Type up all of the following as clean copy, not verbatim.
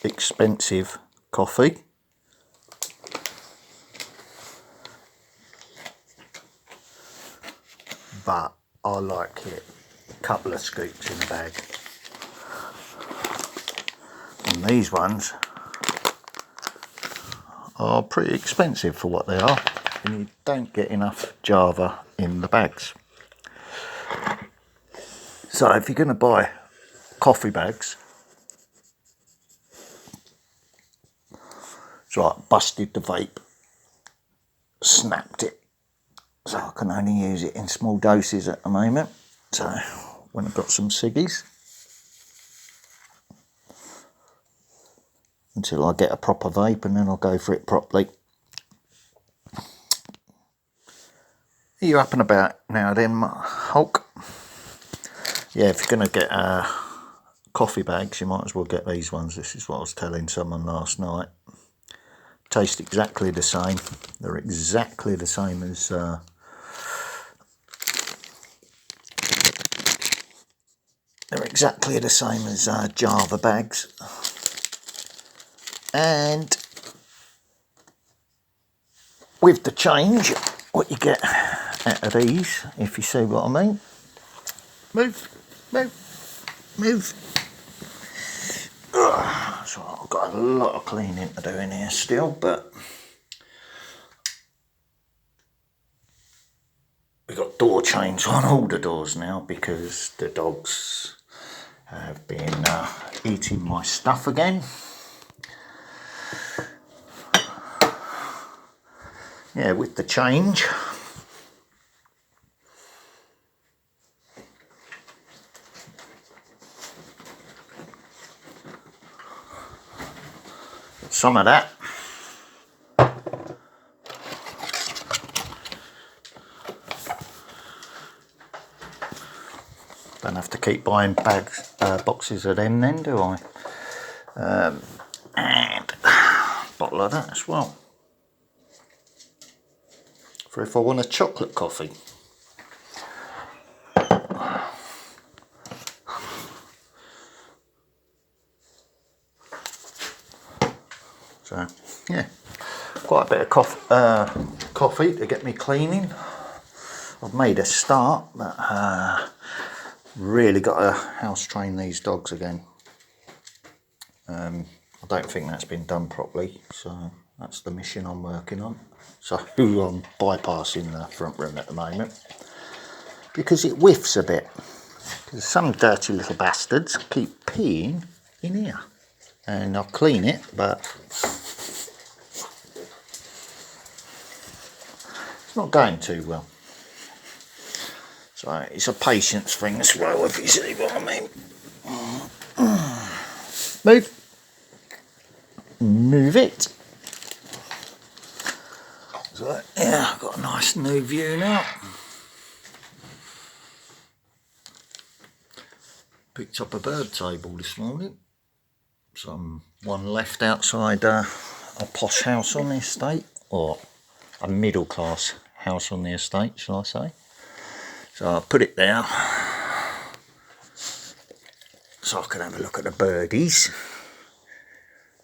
expensive coffee. But I like it. A couple of scoops in a bag. And these ones are pretty expensive for what they are. And you don't get enough Java in the bags. So if you're going to buy coffee bags, so I busted the vape, snapped it. So I can only use it in small doses at the moment. So when I've got some ciggies, until I get a proper vape, and then I'll go for it properly. Are you up and about now then, Hulk? Yeah, if you're going to get coffee bags, you might as well get these ones. This is what I was telling someone last night. Taste exactly the same. They're exactly the same as Java bags. And with the change, what you get out of these, if you see what I mean. Move. So I've got a lot of cleaning to do in here still, but we've got door chains on all the doors now because the dogs have been eating my stuff again. Yeah, with the change, some of that. Don't have to keep buying boxes of them then, do I? And a bottle of that as well. For if I want a chocolate coffee. So, yeah, quite a bit of coffee to get me cleaning. I've made a start, but really got to house train these dogs again. I don't think that's been done properly, so that's the mission I'm working on. So I'm bypassing the front room at the moment because it whiffs a bit. Because some dirty little bastards keep peeing in here, and I'll clean it, but it's not going too well. So it's a patience thing as well, if you see what I mean. Move it. So yeah, I've got a nice new view now. Picked up a bird table this morning. One left outside a posh house on the estate, or a middle class house on the estate, shall I say. So I put it there so I can have a look at the birdies.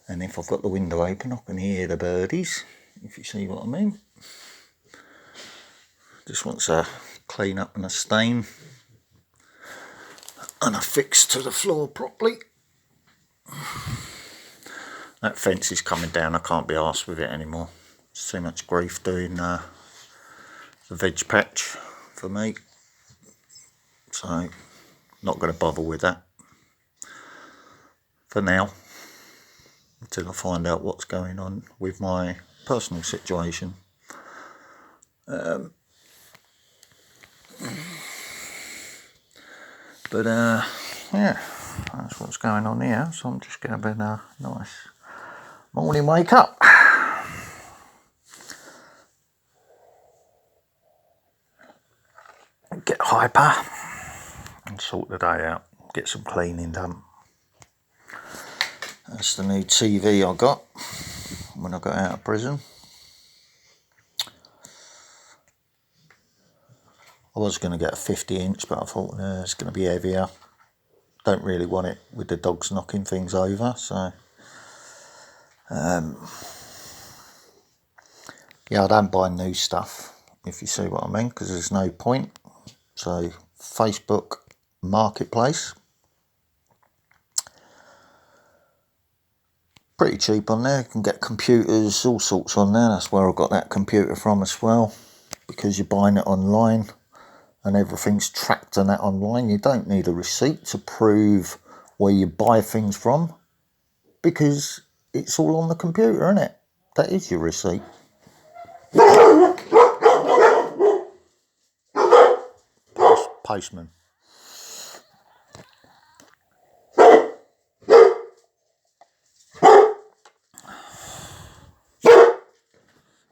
And if I've got the window open, I can hear the birdies, if you see what I mean. Just wants a clean up and a stain and a fix to the floor properly. That fence is coming down. I can't be arsed with it anymore. It's too much grief doing the veg patch for me. So, not going to bother with that for now, until I find out what's going on with my personal situation. Yeah, that's what's going on here. So I'm just going to have a nice morning wake up. Get hyper and sort the day out. Get some cleaning done. That's the new TV I got when I got out of prison. I was going to get a 50-inch, but I thought it's going to be heavier. Don't really want it with the dogs knocking things over, so Yeah, I don't buy new stuff, if you see what I mean, because there's no point. So Facebook Marketplace, pretty cheap on there. You can get computers, all sorts on there. That's where I got that computer from as well, because you're buying it online and everything's tracked on that online. You don't need a receipt to prove where you buy things from, because it's all on the computer, isn't it? That is your receipt. Postman.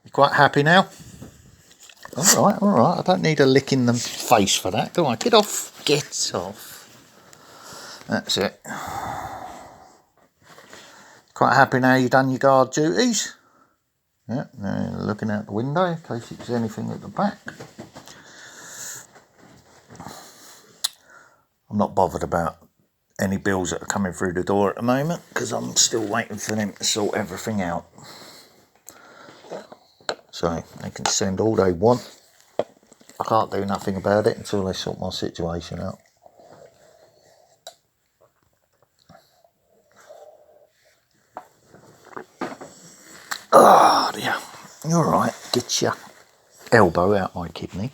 You quite happy now? All right. I don't need a lick in the face for that, do I? Get off. Get off. That's it. Quite happy now you've done your guard duties? Yeah, now looking out the window in case it's anything at the back. I'm not bothered about any bills that are coming through the door at the moment, because I'm still waiting for them to sort everything out. So they can send all they want. I can't do nothing about it until they sort my situation out. Oh dear. You're right. Get your elbow out my kidney.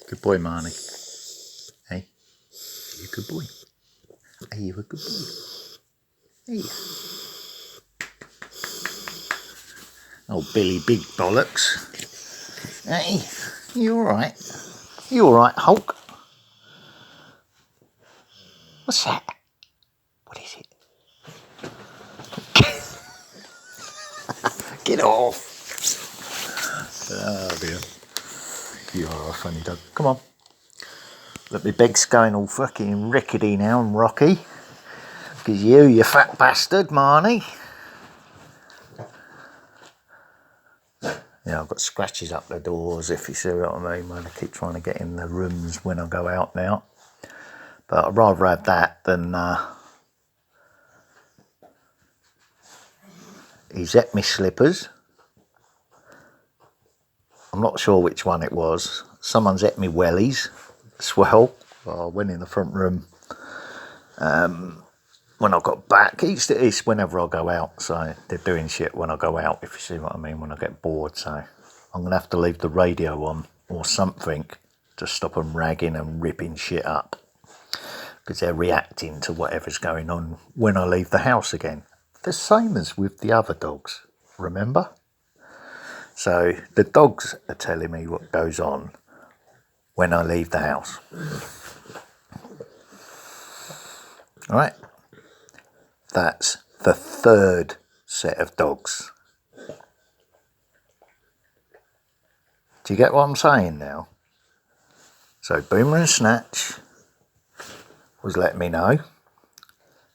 Good boy, Marnie. Hey, you a good boy. Hey, you a good boy. Hey. Oh, Billy Big Bollocks. Hey, you alright? You alright, Hulk? What's that? What is it? Get off! Oh dear. You are a funny dog. Come on. Look, my beg's going all fucking rickety now and rocky. Because you fat bastard, Marnie. Yeah, I've got scratches up the doors, if you see what I mean, when I keep trying to get in the rooms when I go out now. But I'd rather have that than he's ate me slippers. I'm not sure which one it was. Someone's ate me wellies as well. I went in the front room when I got back. It's whenever I go out, so they're doing shit when I go out, if you see what I mean, when I get bored. So I'm going to have to leave the radio on or something to stop them ragging and ripping shit up, because they're reacting to whatever's going on when I leave the house again. The same as with the other dogs, remember? So the dogs are telling me what goes on when I leave the house. All right? That's the third set of dogs. Do you get what I'm saying now? So Boomer and Snatch was letting me know.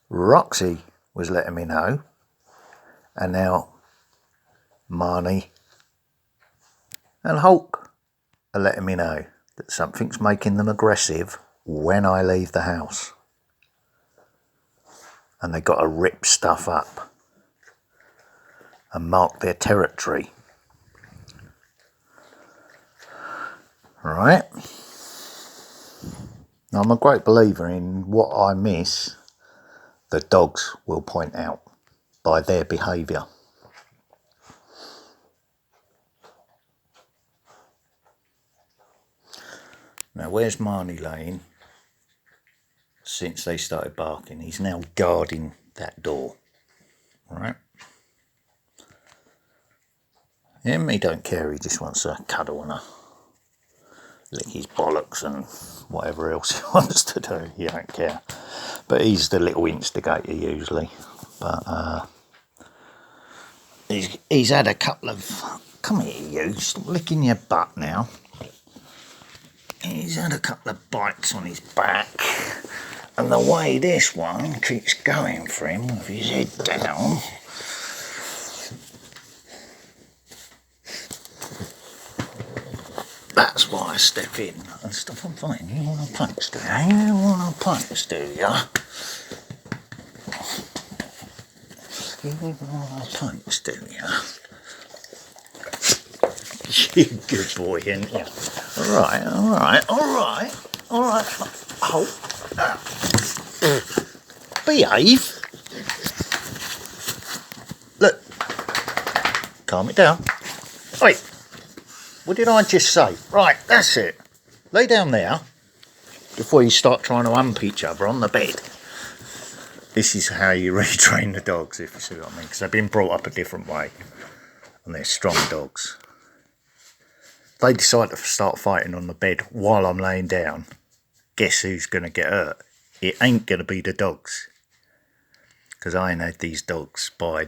Roxy was letting me know. And now Marnie and Hulk are letting me know that something's making them aggressive when I leave the house. And they've got to rip stuff up and mark their territory. Right? Now, I'm a great believer in what I miss, the dogs will point out by their behaviour. Now, where's Marnie laying? Since they started barking, he's now guarding that door. Right? Him, he don't care, he just wants to cuddle and lick his bollocks and whatever else he wants to do. He don't care. But he's the little instigator usually. But he's had a couple of... Come here, you. Stop licking your butt now. He's had a couple of bites on his back. And the way this one keeps going for him with his head down... I step in and stop and fighting. You want to punch, do you? You want to punch, do you? You want to punch, do you? You good boy, ain't you? Alright, alright, alright, alright. Oh. Behave. Look. Calm it down. Wait. What did I just say? Right, that's it. Lay down there before you start trying to hump each other on the bed. This is how you retrain the dogs, if you see what I mean, because they've been brought up a different way and they're strong dogs. They decide to start fighting on the bed while I'm laying down. Guess who's going to get hurt? It ain't going to be the dogs. Because I ain't had these dogs by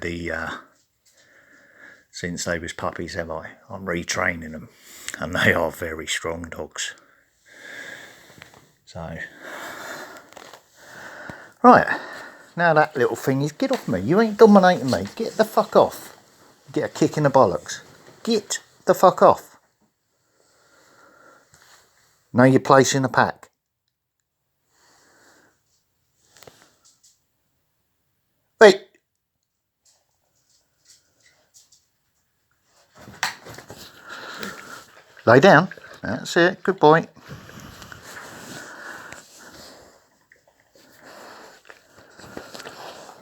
since they was puppies, have I? I'm retraining them. And they are very strong dogs. So. Right. Now that little thing is, get off me. You ain't dominating me. Get the fuck off. Get a kick in the bollocks. Get the fuck off. Know your place in the pack. Wait. Lay down. That's it. Good boy.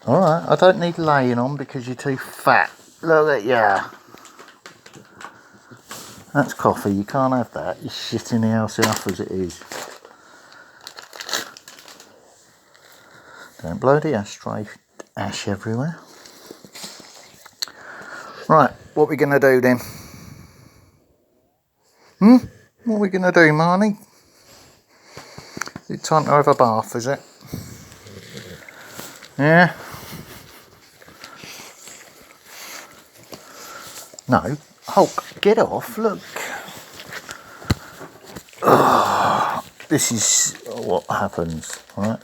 Alright, I don't need laying on because you're too fat. Look at ya. That's coffee. You can't have that. You're shitting the house enough as it is. Don't blow the ashtray. Ash everywhere. Right, what are we going to do then? What are we going to do, Marnie? Is it time to have a bath, is it? Yeah? No. Hulk, get off, look. Oh, this is what happens, right?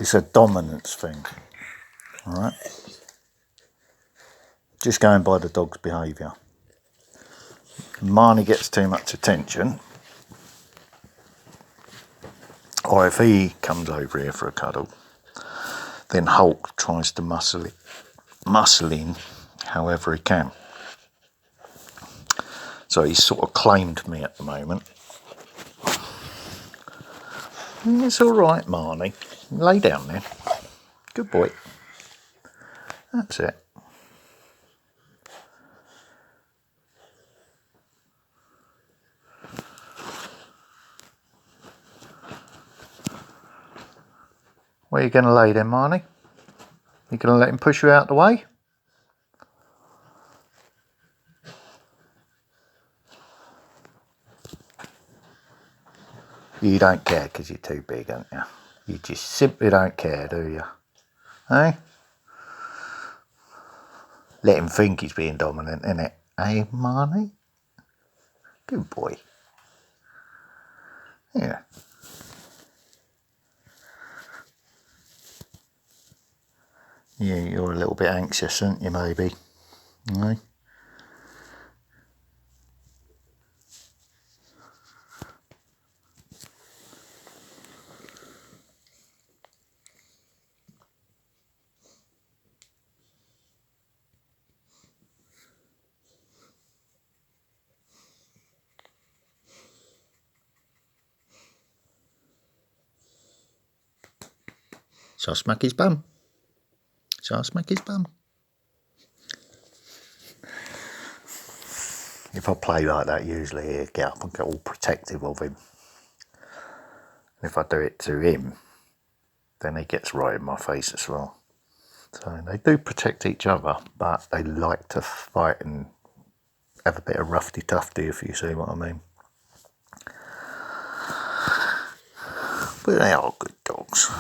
It's a dominance thing, right? Just going by the dog's behaviour. Marnie gets too much attention, or if he comes over here for a cuddle, then Hulk tries to muscle in however he can. So he's sort of claimed me at the moment. It's alright, Marnie. Lay down then. Good boy. That's it. Where are you going to lay then, Marnie? You going to let him push you out the way? You don't care because you're too big, aren't you? You just simply don't care, do you? Eh? Let him think he's being dominant, innit? Eh, Marnie? Good boy. Yeah. Yeah, you're a little bit anxious, aren't you, maybe? Eh? Shall I smack his bum? Shall I smack his bum? If I play like that, usually he'll get up and get all protective of him. If I do it to him, then he gets right in my face as well. So they do protect each other, but they like to fight and have a bit of roughy-tufty, if you see what I mean. But they are good dogs.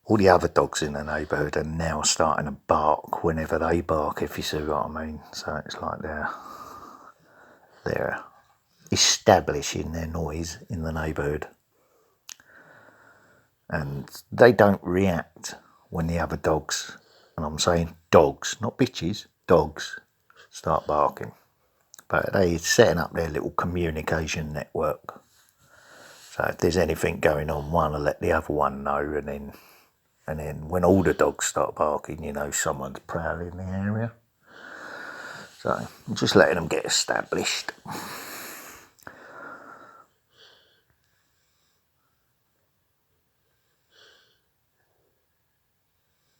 All the other dogs in the neighbourhood are now starting to bark whenever they bark, if you see what I mean. So it's like they're establishing their noise in the neighbourhood. And they don't react when the other dogs, and I'm saying dogs, not bitches, dogs start barking. But they're setting up their little communication network. So if there's anything going on, one will let the other one know, and then when all the dogs start barking, you know someone's prowling in the area. So I'm just letting them get established.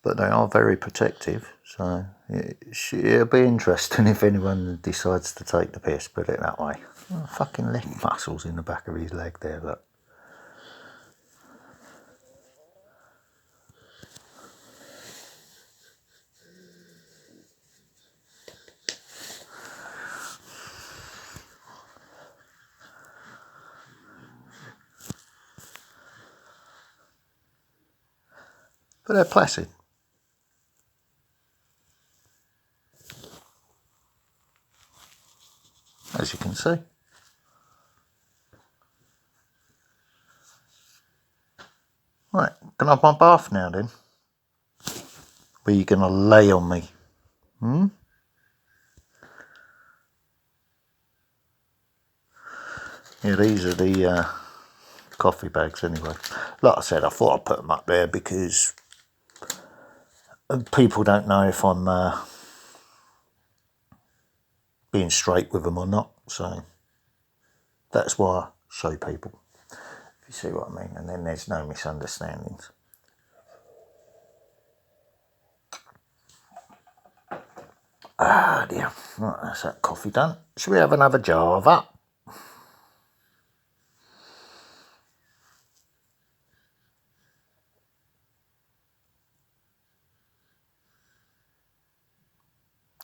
But they are very protective, so it'll be interesting if anyone decides to take the piss, put it that way. Oh, fucking leg muscles in the back of his leg there, look. But they're placid. As you can see. Right, can I have my bath now then? Where are you going to lay on me? Yeah, these are the coffee bags anyway. Like I said, I thought I'd put them up there because people don't know if I'm being straight with them or not. So that's why I show people, if you see what I mean. And then there's no misunderstandings. Ah dear. Right, that's that coffee done. Should we have another Java?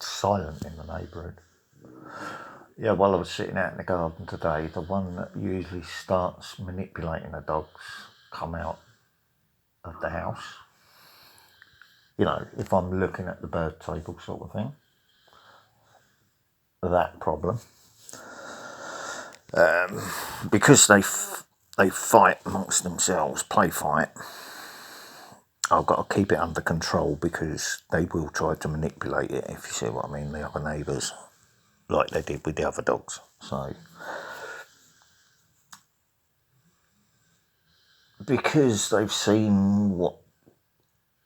Silent in the neighbourhood. Yeah, while I was sitting out in the garden today, the one that usually starts manipulating the dogs come out of the house. You know, if I'm looking at the bird table sort of thing. That problem. Because they fight amongst themselves, play fight, I've got to keep it under control because they will try to manipulate it, if you see what I mean, the other neighbours, like they did with the other dogs. So because they've seen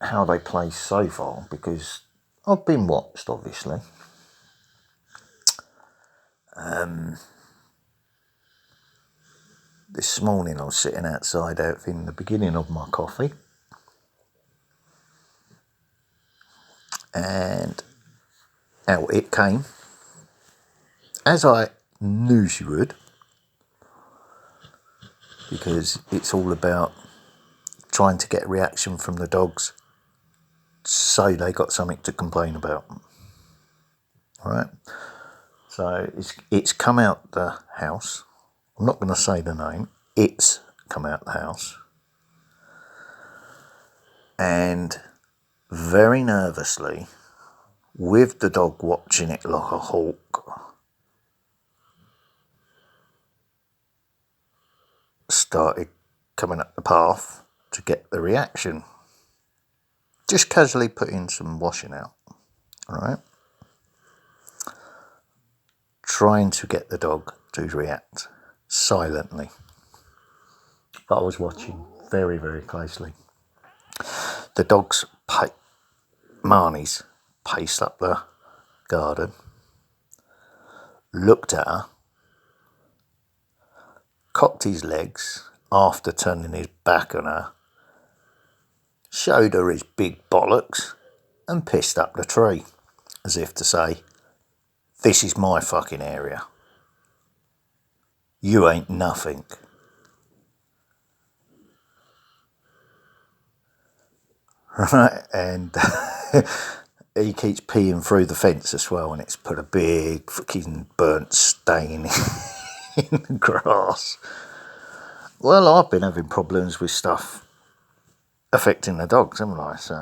how they play so far, because I've been watched obviously, this morning I was sitting outside in the beginning of my coffee, and out it came, as I knew she would, because it's all about trying to get a reaction from the dogs so they got something to complain about. All right, so it's come out the house. I'm not going to say the name. It's come out the house, and very nervously, with the dog watching it like a hawk, started coming up the path to get the reaction. Just casually putting some washing out, all right? Trying to get the dog to react silently. But I was watching very, very closely. The dog's Marnie's paced up the garden, looked at her, cocked his legs after turning his back on her, showed her his big bollocks and pissed up the tree, as if to say, this is my fucking area. You ain't nothing. Right, and he keeps peeing through the fence as well, and it's put a big fucking burnt stain in the grass. Well, I've been having problems with stuff affecting the dogs, haven't I? So,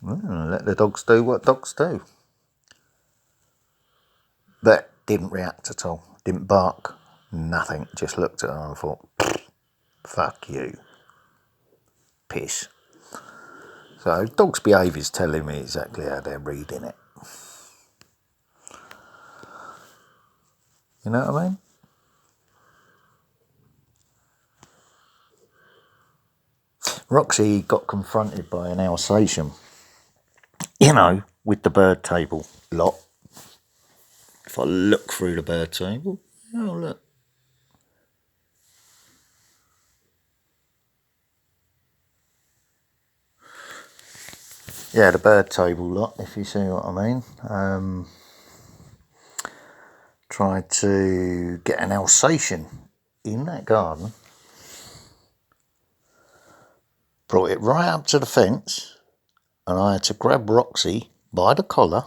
let the dogs do what dogs do. That didn't react at all, didn't bark, nothing, just looked at her and thought, fuck you, piss. So dog's behaviour is telling me exactly how they're reading it. You know what I mean? Roxy got confronted by an Alsatian, you know, with the bird table lot. If I look through the bird table, oh look. Yeah, the bird table lot, if you see what I mean. Tried to get an Alsatian in that garden. Brought it right up to the fence, and I had to grab Roxy by the collar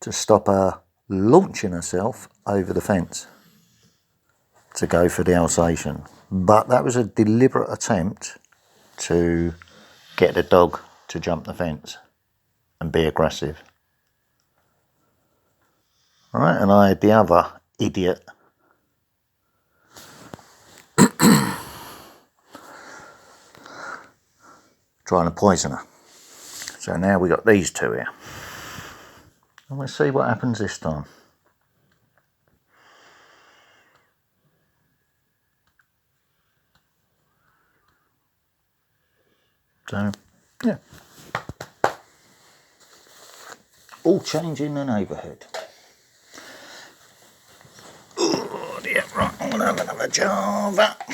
to stop her launching herself over the fence to go for the Alsatian. But that was a deliberate attempt to get the dog to jump the fence and be aggressive. Alright, and I had the other idiot trying to poison her. So now we got these two here. And let's see what happens this time. So, yeah. All changing the neighbourhood. Oh dear, right, I'm going to have another jar of that.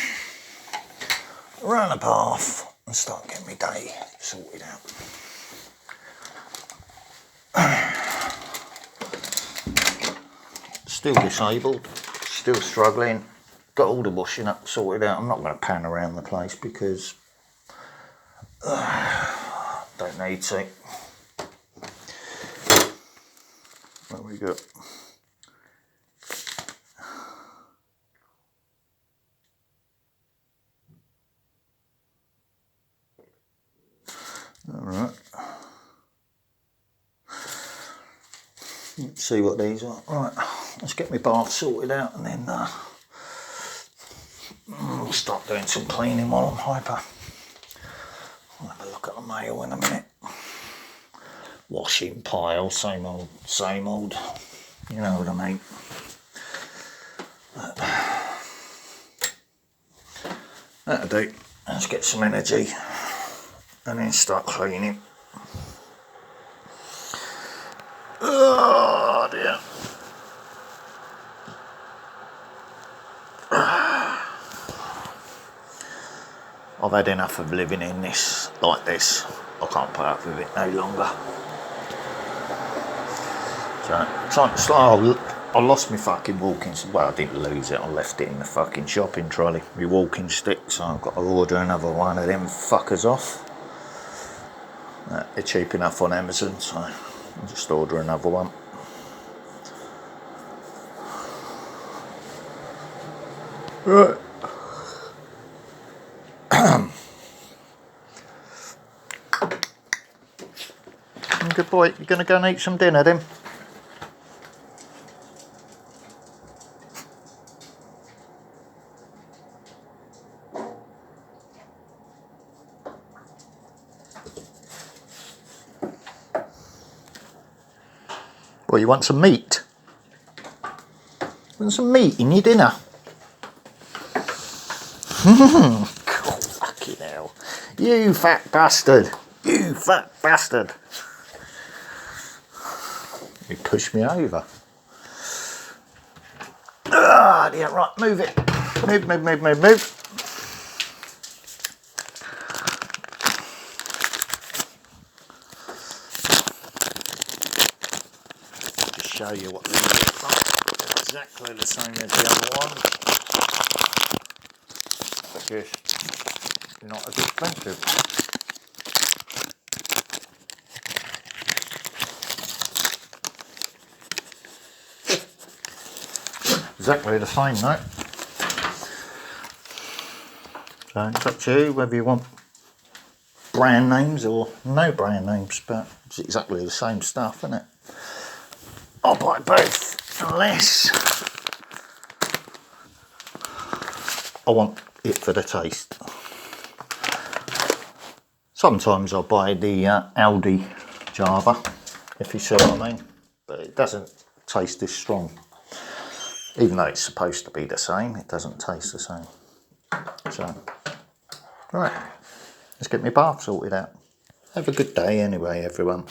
Run a bath and start getting my day sorted out. Still disabled, still struggling. Got all the washing up sorted out. I'm not going to pan around the place because don't need to. What we got? Alright. Let's see what these are. Right, let's get my bath sorted out and then I'll start doing some cleaning while I'm hyper. I'll have a look at the mail in a minute. Washing pile, same old, same old. You know what I mean. That'll do. Let's get some energy and then start cleaning. Oh dear. I've had enough of living in this like this. I can't put up with it no longer. So, I lost my fucking walking stick. Well, I didn't lose it. I left it in the fucking shopping trolley. My walking stick, so I've got to order another one of them fuckers off. They're cheap enough on Amazon, so I'll just order another one. Right. Good boy, you're going to go and eat some dinner then? Well, you want some meat? Want some meat in your dinner? God, fucking hell. You fat bastard. You fat bastard. You pushed me over. Ah, yeah, right, move it. Move. Just show you what these look like. Exactly the same as the other one. But just not as expensive. Exactly the same though. So it's up to you whether you want brand names or no brand names, but it's exactly the same stuff, isn't it? I'll buy both unless I want it for the taste. Sometimes I buy the Aldi Java, if you see what I mean, but it doesn't taste this strong. Even though it's supposed to be the same, it doesn't taste the same. So, right, let's get my bath sorted out. Have a good day anyway, everyone.